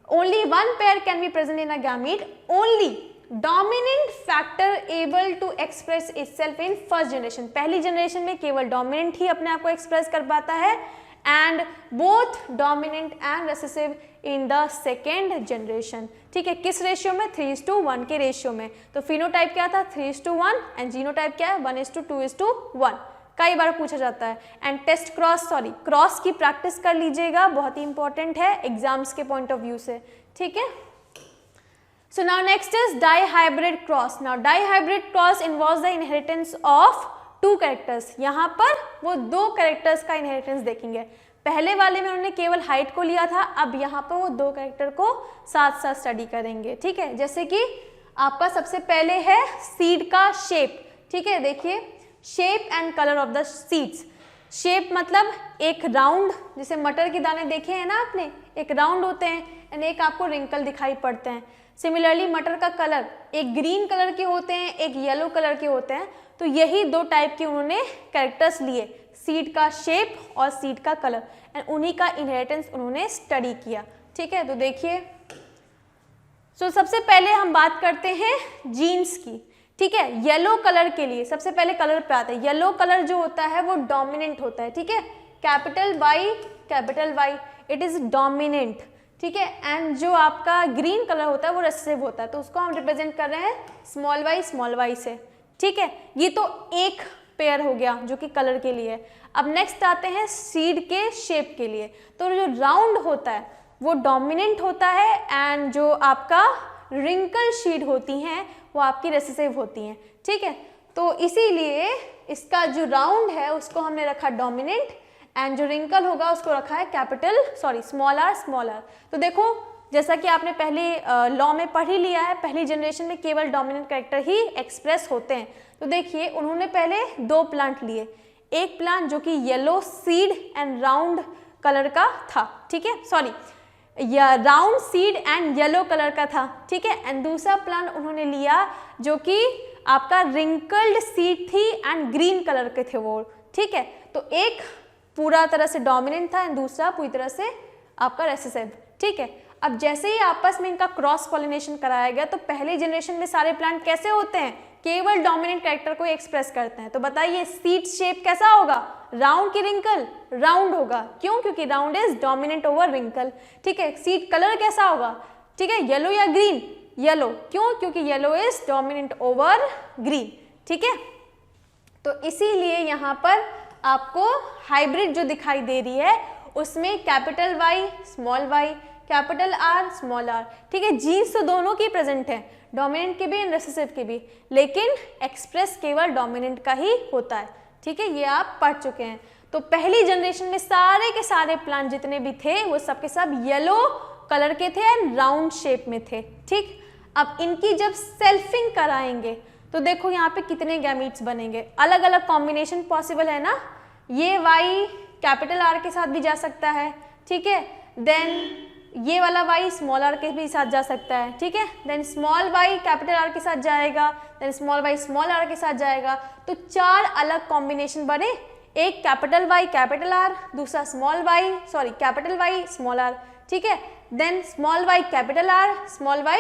[SPEAKER 1] only 1 pair can be present in a gamete, only dominant factor able to express itself in first generation. पहली जनरेशन में केवल डोमिनेंट ही अपने आप को एक्सप्रेस कर पाता है and both dominant and recessive in the second generation, ठीक है। किस रेशियो में, 3:1 के रेशियो में। तो फिनोटाइप क्या था 3:1 एंड जीनोटाइप क्या है 1:2:1। कई बार पूछा जाता है एंड टेस्ट क्रॉस की प्रैक्टिस कर लीजिएगा, बहुत ही इंपॉर्टेंट है एग्जाम्स के पॉइंट ऑफ व्यू से, ठीक है। So now next is dihybrid cross. Now dihybrid cross involves the inheritance of 2 characters. यहाँ पर वो 2 कैरेक्टर्स का इनहेरिटेंस देखेंगे। पहले वाले में उन्होंने केवल हाइट को लिया था, अब यहाँ पर वो 2 कैरेक्टर को साथ साथ स्टडी करेंगे, ठीक है। जैसे कि आपका सबसे पहले है सीड का शेप, ठीक है। देखिए shape and colour of the seeds. Shape मतलब एक राउंड, जैसे मटर के दाने देखे हैं ना आपने, एक राउंड होते हैं एंड एक आपको रिंकल दिखाई पड़ते हैं। सिमिलरली मटर का कलर एक ग्रीन कलर के होते हैं, एक येलो कलर के होते हैं। तो यही 2 टाइप के उन्होंने कैरेक्टर्स लिए, सीड का शेप और सीड का कलर, एंड उन्हीं का इनहेरिटेंस उन्होंने स्टडी किया, ठीक है। तो देखिए सबसे पहले हम बात करते हैं जीन्स की, ठीक है। येलो कलर के लिए सबसे पहले कलर पे आता है, येलो कलर जो होता है वो डोमिनेंट होता है, ठीक है, capital why it is dominant, ठीक है। एंड जो आपका ग्रीन कलर होता है वो रिसेसिव होता है, तो उसको हम रिप्रेजेंट कर रहे हैं स्मॉल वाई से, ठीक है। ये तो एक पेयर हो गया जो कि कलर के लिए। अब नेक्स्ट आते हैं सीड के शेप के लिए। तो जो राउंड होता है वो डोमिनेंट होता है एंड जो आपका रिंकल शीड होती हैं वो आपकी रिसेसिव होती हैं, ठीक है। तो इसीलिए इसका जो राउंड है उसको हमने रखा डोमिनेंट एंड जो रिंकल होगा उसको रखा है स्मॉल आर। तो देखो जैसा कि आपने पहले लॉ में पढ़ ही लिया है, पहली जनरेशन में केवल डोमिनेंट कैरेक्टर ही एक्सप्रेस होते हैं। तो देखिए उन्होंने पहले 2 प्लांट लिए, एक प्लांट जो कि yellow seed and round colour का था, ठीक है, round seed and yellow colour का था, ठीक है। एंड दूसरा प्लांट उन्होंने लिया जो कि आपका रिंकल्ड सीड थी एंड ग्रीन कलर के थे वो, ठीक है। तो एक पूरा तरह से डोमिनेंट था एंड दूसरा पूरी तरह से आपका रेसेसिव, ठीक है। अब जैसे ही आपस में इनका क्रॉस पॉलिनेशन कराया गया तो पहले जनरेशन में सारे प्लांट कैसे होते हैं, केवल डोमिनेंट कैरेक्टर को एक्सप्रेस करते हैं। तो बताइए सीड शेप कैसा होगा, राउंड की रिंकल, राउंड होगा, क्यों, क्योंकि round is dominant over wrinkle, ठीक है। सीड कलर कैसा होगा, ठीक है, येलो या ग्रीन, येलो, क्यों, क्योंकि yellow is dominant over green, ठीक है। तो इसीलिए यहाँ पर आपको हाइब्रिड जो दिखाई दे रही है उसमें capital Y, capital R, small r, ठीक है। जीन्स तो दोनों की प्रेजेंट है, डोमिनेंट के भी एंड रिसेसिव के भी, लेकिन एक्सप्रेस केवल डोमिनेंट का ही होता है, ठीक है, ये आप पढ़ चुके हैं। तो पहली जनरेशन में सारे के सारे प्लांट जितने भी थे वो सब के सब येलो कलर के थे एंड राउंड शेप में थे, ठीक। अब इनकी जब सेल्फिंग कराएंगे तो देखो यहाँ पे कितने गैमीट्स बनेंगे, अलग अलग कॉम्बिनेशन पॉसिबल है ना। ये Y कैपिटल R के साथ भी जा सकता है, ठीक है। देन ये वाला Y स्मॉल r के भी साथ जा सकता है, ठीक है। Then small y capital R के साथ जाएगा, then small y small r के साथ जाएगा। तो 4 अलग कॉम्बिनेशन बने, एक कैपिटल Y कैपिटल R, दूसरा कैपिटल Y स्मॉल r, ठीक है। Then small y capital R, small y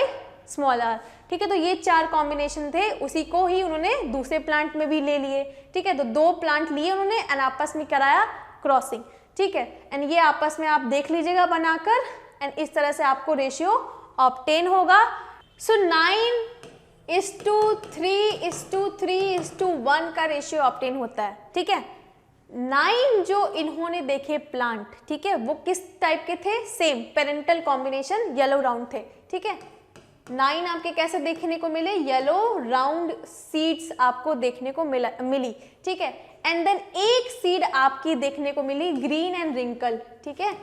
[SPEAKER 1] small r, ठीक है। तो ये 4 कॉम्बिनेशन थे, उसी को ही उन्होंने दूसरे प्लांट में भी ले लिए, ठीक है। तो 2 प्लांट लिए उन्होंने एंड आपस में कराया क्रॉसिंग, ठीक है। एंड ये आपस में आप देख लीजिएगा बनाकर एंड इस तरह से आपको रेशियो ऑब्टेन होगा। सो 9:3:3:1 का रेशियो ऑब्टेन होता है, ठीक है। 9 जो इन्होंने देखे प्लांट, ठीक है, वो किस टाइप के थे, same parental combination yellow round थे, ठीक है। 9 आपके कैसे देखने को मिले, येलो राउंड सीड्स आपको देखने को मिली, ठीक है। एंड देन एक सीड आपकी देखने को मिली ग्रीन एंड रिंकल, ठीक है।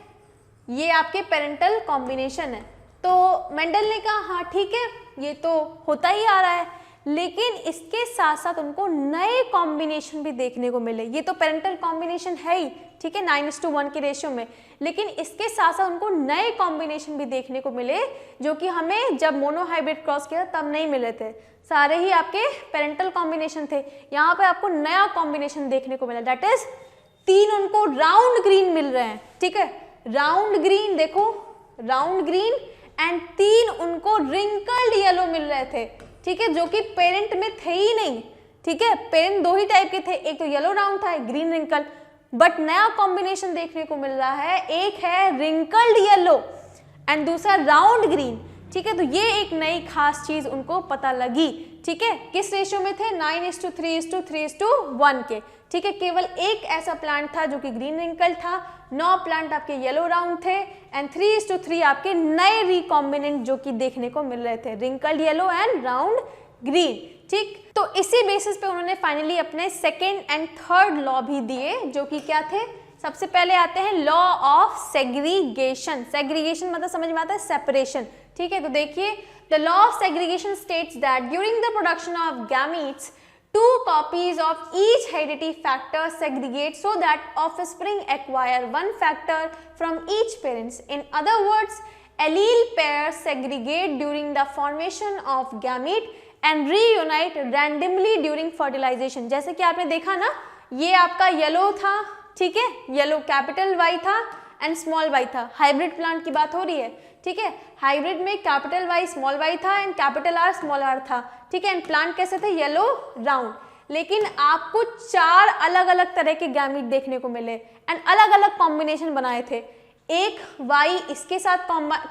[SPEAKER 1] ये आपके पेरेंटल कॉम्बिनेशन है। तो मेंडल ने कहा हाँ ठीक है, ये तो होता ही आ रहा है, लेकिन इसके साथ साथ उनको नए कॉम्बिनेशन भी देखने को मिले। ये तो पेरेंटल कॉम्बिनेशन है ही, ठीक है, 9:1 के रेशियो में, लेकिन इसके साथ साथ उनको नए कॉम्बिनेशन भी देखने को मिले जो कि हमें जब मोनोहाइब्रिड क्रॉस किया तब नहीं मिले थे, सारे ही आपके पेरेंटल कॉम्बिनेशन थे। यहाँ पे आपको नया कॉम्बिनेशन देखने को मिला, दैट इज 3 उनको राउंड ग्रीन मिल रहे हैं, ठीक है, राउंड ग्रीन, देखो राउंड ग्रीन एंड 3 उनको रिंकल्ड येलो मिल रहे थे, ठीक है, जो कि पेरेंट में थे ही नहीं, ठीक है। पेरेंट 2 ही टाइप के थे, एक तो येलो राउंड था, एक ग्रीन रिंकल, बट नया कॉम्बिनेशन देखने को मिल रहा है, एक है रिंकल्ड येलो एंड दूसरा राउंड ग्रीन, ठीक है। तो ये एक नई खास चीज उनको पता लगी, ठीक है। किस रेशियो में थे, 9:3:3:1 के, ठीक है। केवल एक ऐसा प्लांट था जो कि ग्रीन रिंकल था, 9 प्लांट आपके येलो राउंड थे एंड 3:3 आपके नए रिकॉम्बिनेंट जो कि देखने को मिल रहे थे, wrinkled yellow and round green, ठीक। तो इसी बेसिस पे उन्होंने फाइनली अपने 2nd एंड 3rd लॉ भी दिए, जो कि क्या थे, सबसे पहले आते हैं लॉ ऑफ सेग्रीगेशन। सेग्रीगेशन मतलब समझ में आता है सेपरेशन, ठीक है। तो देखिए, the law of segregation states that during the production of gametes 2 copies of each heredity factor segregate so that offspring acquire 1 factor from each parents. In other words, allele pairs segregate during the formation of gamete and reunite randomly during fertilization. जैसे कि आपने देखा ना, ये आपका yellow था, ठीक है, येलो कैपिटल Y था एंड स्मॉल y था, हाइब्रिड प्लांट की बात हो रही है, ठीक है। हाइब्रिड में कैपिटल Y स्मॉल y था and capital R small r था, ठीक है। एंड प्लांट कैसे थे, येलो राउंड, लेकिन आपको 4 अलग अलग तरह के गैमीट देखने को मिले एंड अलग अलग कॉम्बिनेशन बनाए थे। एक Y इसके साथ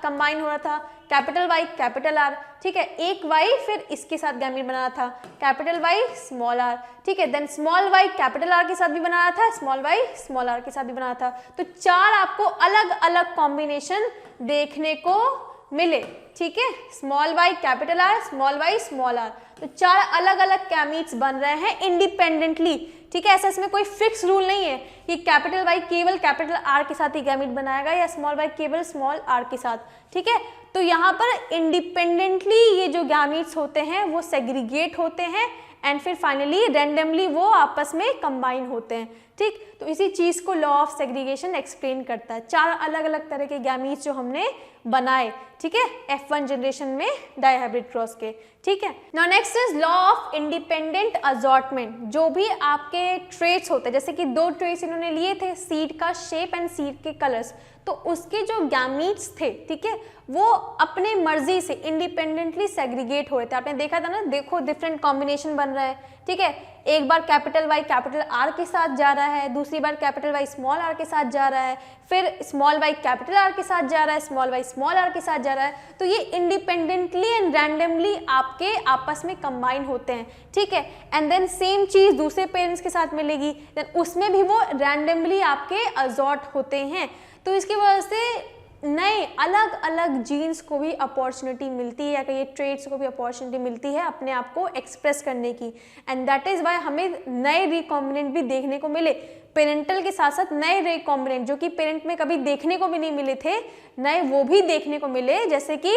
[SPEAKER 1] कंबाइन हो रहा था, कैपिटल Y कैपिटल R, ठीक है। एक Y फिर इसके साथ गैमीट बनाना था, कैपिटल Y स्मॉल r, ठीक है। Then small y capital R के साथ भी बनाना था, स्मॉल y स्मॉल r के साथ भी बनाना था। तो 4 आपको अलग अलग कॉम्बिनेशन देखने को मिले, ठीक है, small y capital R, small y small r। तो 4 अलग अलग गैमीट्स बन रहे हैं इंडिपेंडेंटली, ठीक है। ऐसा इसमें कोई फिक्स रूल नहीं है कि कैपिटल Y केवल कैपिटल R के साथ ही गैमीट बनाएगा या स्मॉल y केवल स्मॉल r के साथ, ठीक है। तो यहाँ पर इंडिपेंडेंटली ये जो गैमीट्स होते हैं वो सेग्रीगेट होते हैं एंड फिर फाइनली रैंडमली वो आपस में कंबाइन होते हैं, ठीक। तो इसी चीज को लॉ ऑफ सेग्रीगेशन एक्सप्लेन करता है। 4 अलग अलग तरह के गैमीट्स जो हमने बनाए, ठीक है, F1 जनरेशन में डाइहाइब्रिड क्रॉस के, ठीक है। Now next is law of independent assortment. जो भी आपके ट्रेट्स होते हैं, जैसे कि 2 ट्रेट्स इन्होंने लिए थे, सीड का शेप एंड सीड के कलर्स, तो उसके जो गैमीट्स थे, ठीक है, वो अपने मर्जी से इंडिपेंडेंटली सेग्रीगेट हो रहे थे। आपने देखा था ना, देखो डिफरेंट कॉम्बिनेशन बन रहा है, ठीक है। एक बार कैपिटल Y कैपिटल R के साथ जा रहा है, दूसरी बार कैपिटल Y स्मॉल r के साथ जा रहा है, फिर स्मॉल y कैपिटल R के साथ जा रहा है, स्मॉल y स्मॉल r के साथ जा रहा है। तो ये इंडिपेंडेंटली एंड रैंडमली आपके आपस में कंबाइन होते हैं, ठीक है। एंड देन सेम चीज दूसरे पेरेंट्स के साथ मिलेगी, देन उसमें भी वो रैंडमली आपके असॉर्ट होते हैं। तो इसकी वजह से नए अलग अलग जीन्स को भी अपॉर्चुनिटी मिलती है, या कहीं ट्रेड्स को भी अपॉर्चुनिटी मिलती है अपने आप को एक्सप्रेस करने की, एंड दैट इज़ वाई हमें नए रिकॉम्बिनेंट भी देखने को मिले। पेरेंटल के साथ साथ नए रिकॉम्बिनेंट जो कि पेरेंट में कभी देखने को भी नहीं मिले थे, नए वो भी देखने को मिले, जैसे कि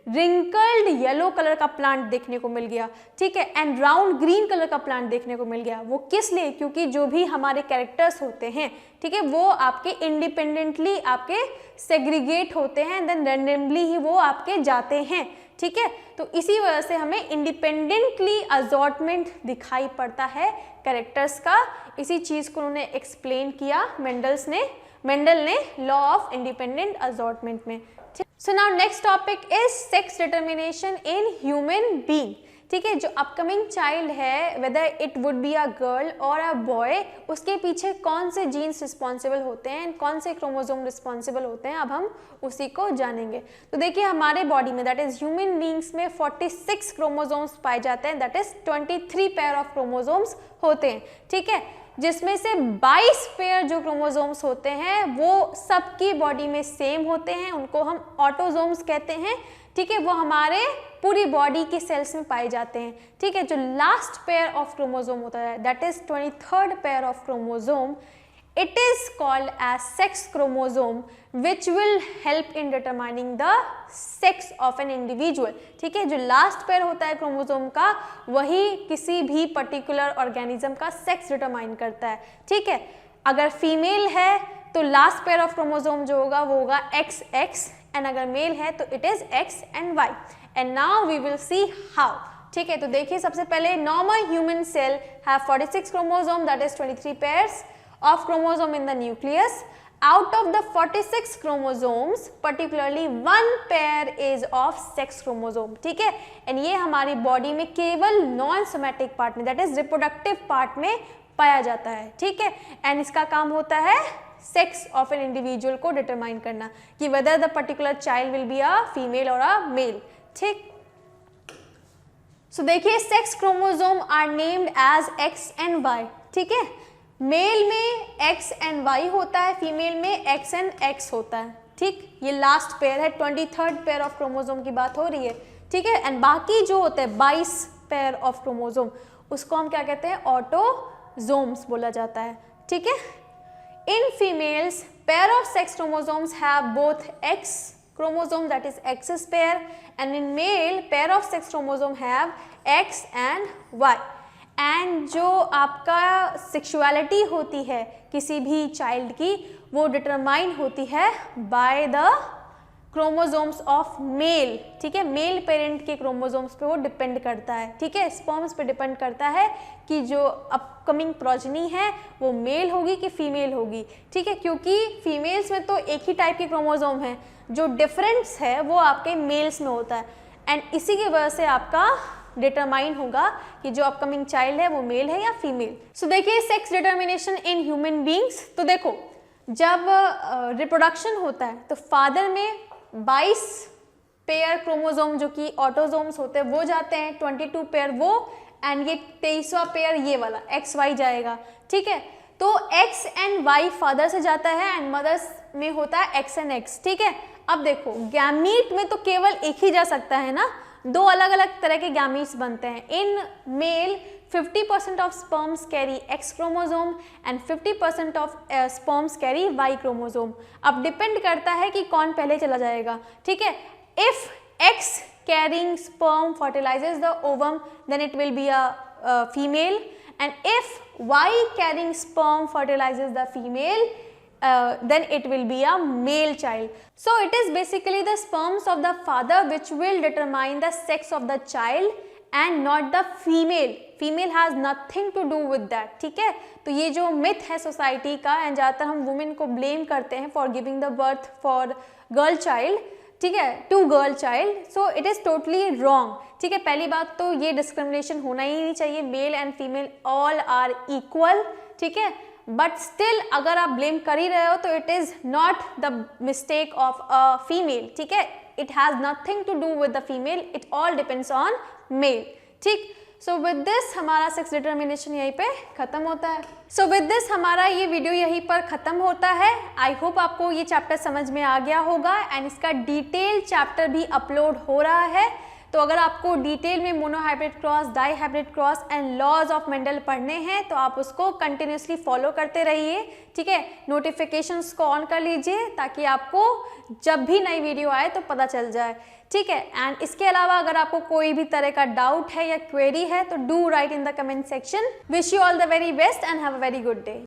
[SPEAKER 1] रिंकल्ड येलो कलर का प्लांट देखने को मिल गया, ठीक है, एंड राउंड ग्रीन कलर का प्लांट देखने को मिल गया। वो किस लिए? क्योंकि जो भी हमारे कैरेक्टर्स होते हैं, ठीक है, वो आपके इंडिपेंडेंटली आपके सेग्रीगेट होते हैं, देन रैंडमली ही वो आपके जाते हैं, ठीक है। तो इसी वजह से हमें इंडिपेंडेंटली असॉर्टमेंट दिखाई पड़ता है कैरेक्टर्स का। इसी चीज़ को उन्होंने एक्सप्लेन किया मेंडल ने लॉ ऑफ इंडिपेंडेंट असॉर्टमेंट में। सो now next topic is sex determination in human being, ठीक है। जो अपकमिंग चाइल्ड है, whether it would be a girl और अ बॉय, उसके पीछे कौन से जीन्स रिस्पॉन्सिबल होते हैं, कौन से क्रोमोसोम रिस्पॉन्सिबल होते हैं, अब हम उसी को जानेंगे। तो देखिए हमारे बॉडी में, दैट इज ह्यूमन बीइंग्स में 46 क्रोमोसोम्स पाए जाते हैं, that is 23 pair of chromosomes होते हैं, ठीक है, जिसमें से 22 पेयर जो क्रोमोसोम्स होते हैं वो सबकी बॉडी में सेम होते हैं, उनको हम ऑटोसोम्स कहते हैं, ठीक है। वो हमारे पूरी बॉडी के सेल्स में पाए जाते हैं, ठीक है। जो लास्ट पेयर ऑफ क्रोमोसोम होता है, that is 23rd pair of chromosome, it is called as sex chromosome which will help in determining the sex of an individual, ठीक है। जो लास्ट पेयर होता है क्रोमोसोम का, वही किसी भी पर्टिकुलर ऑर्गेनिज्म का सेक्स डिटरमाइन करता है, ठीक है। अगर फीमेल है तो लास्ट पेयर ऑफ क्रोमोसोम जो होगा वो होगा XX, एंड अगर मेल है तो it is X and Y, and now we will see how, ठीक है। तो देखिए सबसे पहले normal human cell have 46 chromosome, that is 23 pairs of chromosome in the nucleus. Out of the 46 chromosomes, particularly 1 pair is of sex chromosome, ठीक है। And ये हमारी बॉडी में केवल नॉन सोमैटिक पार्ट में, दैट इज रिप्रोडक्टिव पार्ट में पाया जाता है, ठीक है। एंड इसका काम होता है सेक्स ऑफ एन इंडिविजुअल को डिटरमाइन करना कि whether the particular child will be a female और अ मेल, ठीक। सो देखिए sex chromosome are named as X and Y, ठीक है। मेल में X and Y होता है, फीमेल में X and X होता है, ठीक। ये लास्ट पेयर है, 23rd पेयर ऑफ क्रोमोसोम की बात हो रही है, ठीक है। एंड बाकी जो होते हैं 22 पेयर ऑफ क्रोमोसोम, उसको हम क्या कहते हैं? ऑटोसोम्स बोला जाता है, ठीक है। In females pair of sex chromosomes have both X chromosome, that is X's pair, and in male pair of sex chromosome have X and Y. And जो आपका सेक्सुअलिटी होती है किसी भी चाइल्ड की, वो डिटरमाइन होती है by the chromosomes of male, ठीक है। मेल पेरेंट के क्रोमोसोम्स पे वो डिपेंड करता है, ठीक है। स्पर्म्स पे डिपेंड करता है कि जो अपकमिंग प्रोजनी है वो मेल होगी कि फीमेल होगी, ठीक है। क्योंकि फीमेल्स में तो एक ही टाइप के क्रोमोसोम है, जो डिफरेंस है वो आपके मेल्स में होता है, एंड इसी की वजह से आपका डिटरमाइन होगा कि जो अपकमिंग चाइल्ड है वो मेल है या फीमेल। सो देखिए sex determination in human beings, तो देखो जब रिप्रोडक्शन होता है तो फादर में 22 पेयर क्रोमोसोम जो कि ऑटोसोम्स होते हैं वो जाते हैं, 22 पेयर वो, एंड ये 23वां पेयर ये वाला XY जाएगा, ठीक है। तो X and Y फादर से जाता है एंड मदर्स में होता है X and X, ठीक है। अब देखो गैमीट में तो केवल एक ही जा सकता है ना, दो अलग अलग तरह के गैमीट्स बनते हैं। इन male 50% of sperms carry X chromosome and 50% of sperms carry Y chromosome. अब डिपेंड करता है कि कौन पहले चला जाएगा, ठीक है। If X carrying sperm fertilises the ovum then it will be a female, and if Y carrying sperm fertilises the female then it will be a male child. So it is basically the sperms of the father which will determine the sex of the child and not the female. Female has nothing to do with that, ठीक है। तो ये जो myth है society का, and ज़्यादातर हम women को ब्लेम करते हैं for giving the birth for girl child, ठीक है, to girl child, so it is totally wrong, ठीक है। पहली बात तो ये डिस्क्रिमिनेशन होना ही नहीं चाहिए, male and female all are equal, ठीक है। बट स्टिल अगर आप ब्लेम कर ही रहे हो तो it is not the mistake of a female, ठीक है। It has nothing to do with the female, it all depends on male, ठीक। सो विद दिस हमारा 6 डिटर्मिनेशन यहीं पे खत्म होता है। सो विद दिस हमारा ये वीडियो यहीं पर खत्म होता है। आई होप आपको ये चैप्टर समझ में आ गया होगा एंड इसका डिटेल चैप्टर भी अपलोड हो रहा है। तो अगर आपको डिटेल में monohybrid cross, dihybrid cross and laws of Mendel पढ़ने हैं तो आप उसको कंटिन्यूसली फॉलो करते रहिए, ठीक है। नोटिफिकेशंस को ऑन कर लीजिए ताकि आपको जब भी नई वीडियो आए तो पता चल जाए, ठीक है। एंड इसके अलावा अगर आपको कोई भी तरह का डाउट है या क्वेरी है तो do right in the comment section. Wish you all the very best and have a very good day.